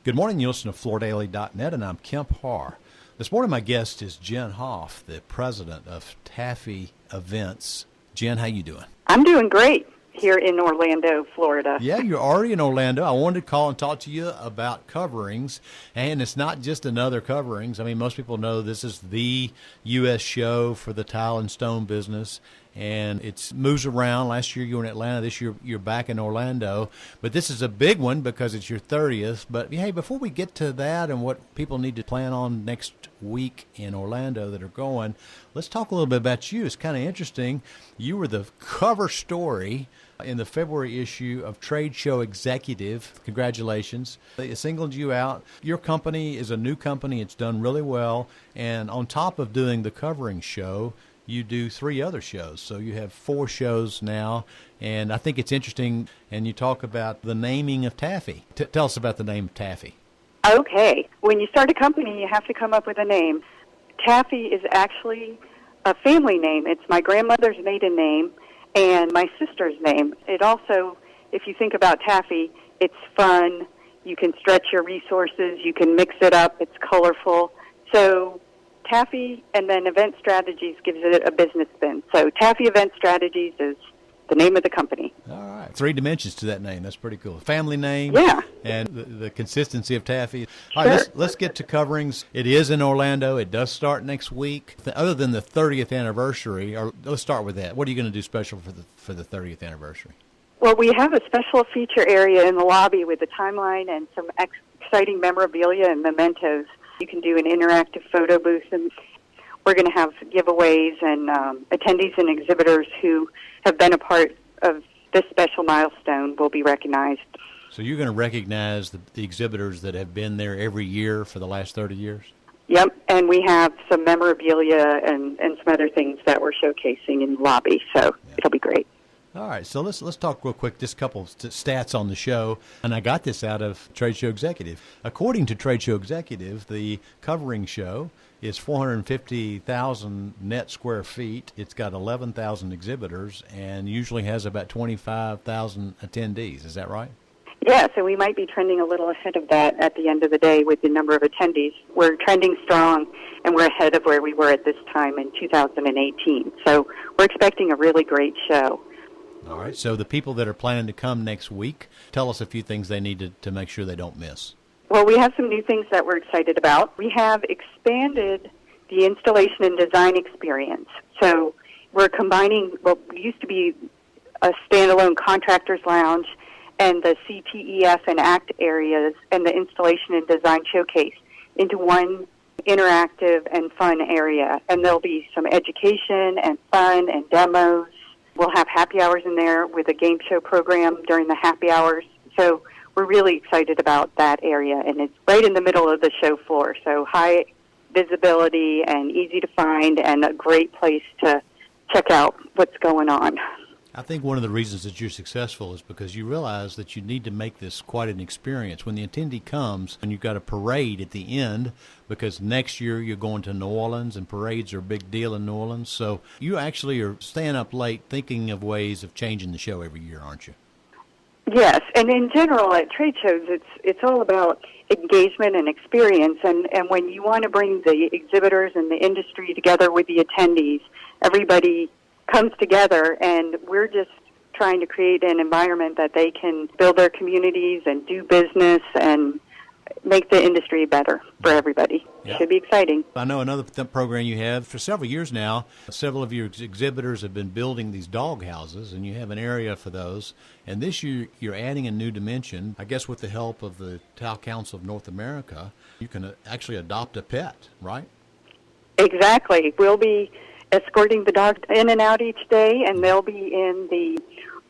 Good morning. You listen to FloorDaily.net, and I'm Kemp Harr. This morning, my guest is Jenn Hoff, the president of Taffy Events. Jen, how you doing? I'm doing great here in Orlando, Florida. Yeah, you're already in Orlando. I wanted to call and talk to you about coverings, and it's not just another coverings. I mean, most people know this is the U.S. show for the tile and stone business, and it moves around. Last year you were in Atlanta. This year you're back in Orlando. But this is a big one because it's your 30th. But, hey, before we get to that and what people need to plan on next week in Orlando that are going, let's talk a little bit about you. It's kind of interesting. You were the cover story in the February issue of Trade Show Executive. Congratulations. They singled you out. Your company is a new company. It's done really well. And on top of doing the covering show, you do 3 other shows. So you have 4 shows now. And I think it's interesting. And you talk about the naming of Taffy. Tell us about the name of Taffy. Okay. When you start a company, you have to come up with a name. Taffy is actually a family name. It's my grandmother's maiden name and my sister's name. It also, if you think about Taffy, it's fun. You can stretch your resources. You can mix it up. It's colorful. So Taffy and then Event Strategies gives it a business spin. So Taffy Event Strategies is the name of the company. All right. 3 dimensions to that name. That's pretty cool. Family name. Yeah. And the consistency of Taffy. All Sure. right, let's get to coverings. It is in Orlando. It does start next week. Other than the 30th anniversary, or let's start with that. What are you going to do special for the 30th anniversary? Well, we have a special feature area in the lobby with a timeline and some exciting memorabilia and mementos. You can do an interactive photo booth, and we're going to have giveaways and attendees and exhibitors who have been a part of this special milestone will be recognized. So you're going to recognize the exhibitors that have been there every year for the last 30 years? Yep, and we have some memorabilia and some other things that we're showcasing in the lobby, so it'll be great. All right, so let's talk real quick, just a couple of stats on the show, and I got this out of Trade Show Executive. According to Trade Show Executive, the covering show is 450,000 net square feet. It's got 11,000 exhibitors and usually has about 25,000 attendees. Is that right? Yes, and we might be trending a little ahead of that at the end of the day with the number of attendees. We're trending strong, and we're ahead of where we were at this time in 2018. So we're expecting a really great show. All right, so the people that are planning to come next week, tell us a few things they need to make sure they don't miss. Well, we have some new things that we're excited about. We have expanded the installation and design experience. So we're combining what used to be a standalone contractor's lounge and the CTEF and ACT areas and the installation and design showcase into one interactive and fun area. And there'll be some education and fun and demos. We'll have happy hours in there with a game show program during the happy hours. So we're really excited about that area, and it's right in the middle of the show floor. So high visibility and easy to find and a great place to check out what's going on. I think one of the reasons that you're successful is because you realize that you need to make this quite an experience. When the attendee comes and you've got a parade at the end, because next year you're going to New Orleans and parades are a big deal in New Orleans. So you actually are staying up late thinking of ways of changing the show every year, aren't you? Yes, and in general at trade shows it's all about engagement and experience, and when you want to bring the exhibitors and the industry together with the attendees, everybody comes together, and we're just trying to create an environment that they can build their communities and do business and make the industry better for everybody. Yeah. It should be exciting. I know another program you have for several years now. Several of your exhibitors have been building these dog houses, and you have an area for those. And this year, you're adding a new dimension. I guess with the help of the Tile Council of North America, you can actually adopt a pet, right? Exactly. We'll be escorting the dog in and out each day, and they'll be in the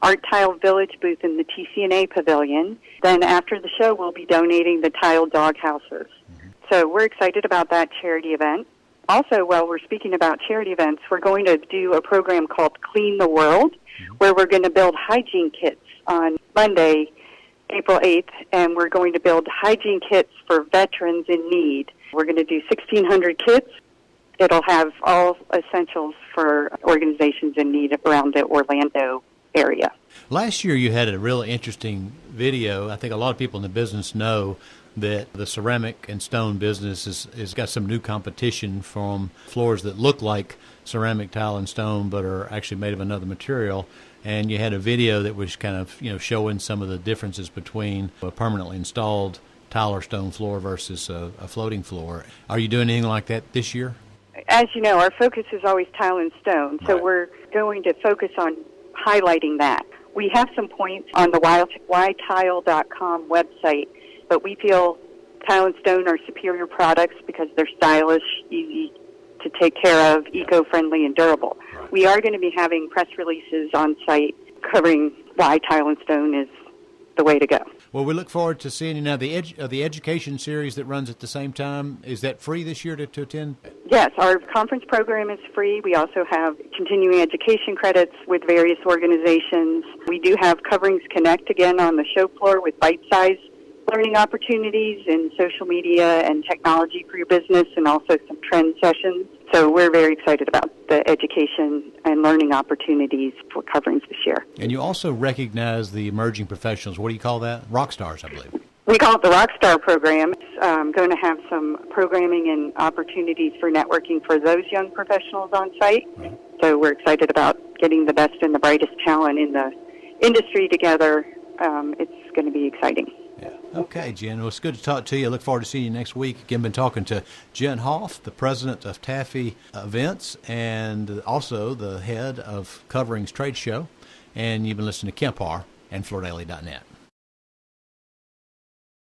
Art Tile Village booth in the TCNA Pavilion. Then after the show, we'll be donating the tile dog houses. Mm-hmm. So we're excited about that charity event. Also, while we're speaking about charity events, we're going to do a program called Clean the World, where we're going to build hygiene kits on Monday, April 8th, and we're going to build hygiene kits for veterans in need. We're going to do 1,600 kits. It'll have all essentials for organizations in need around the Orlando area. Last year you had a really interesting video. I think a lot of people in the business know that the ceramic and stone business is got some new competition from floors that look like ceramic tile and stone but are actually made of another material. And you had a video that was kind of, showing some of the differences between a permanently installed tile or stone floor versus a floating floor. Are you doing anything like that this year? As you know, our focus is always tile and stone, so Right. we're going to focus on highlighting that. We have some points on the whytile.com website, but we feel tile and stone are superior products because they're stylish, easy to take care of, eco-friendly, and durable. Right. We are going to be having press releases on site covering why tile and stone is the way to go. Well, we look forward to seeing you. Now, the education series that runs at the same time, is that free this year to attend? Yes, our conference program is free. We also have continuing education credits with various organizations. We do have Coverings Connect again on the show floor with bite-sized learning opportunities in social media and technology for your business, and also some trend sessions. So we're very excited about the education and learning opportunities for Coverings this year. And you also recognize the emerging professionals. What do you call that? Rock stars, I believe. We call it the Rockstar Program. It's going to have some programming and opportunities for networking for those young professionals on site. Right. So we're excited about getting the best and the brightest talent in the industry together. It's going to be exciting. Yeah. Okay, Jen. Well, it's good to talk to you. I look forward to seeing you next week. Again, been talking to Jenn Hoff, the president of Taffy Events and also the head of Coverings Trade Show. And you've been listening to Kemp Harr and FloorDaily.net.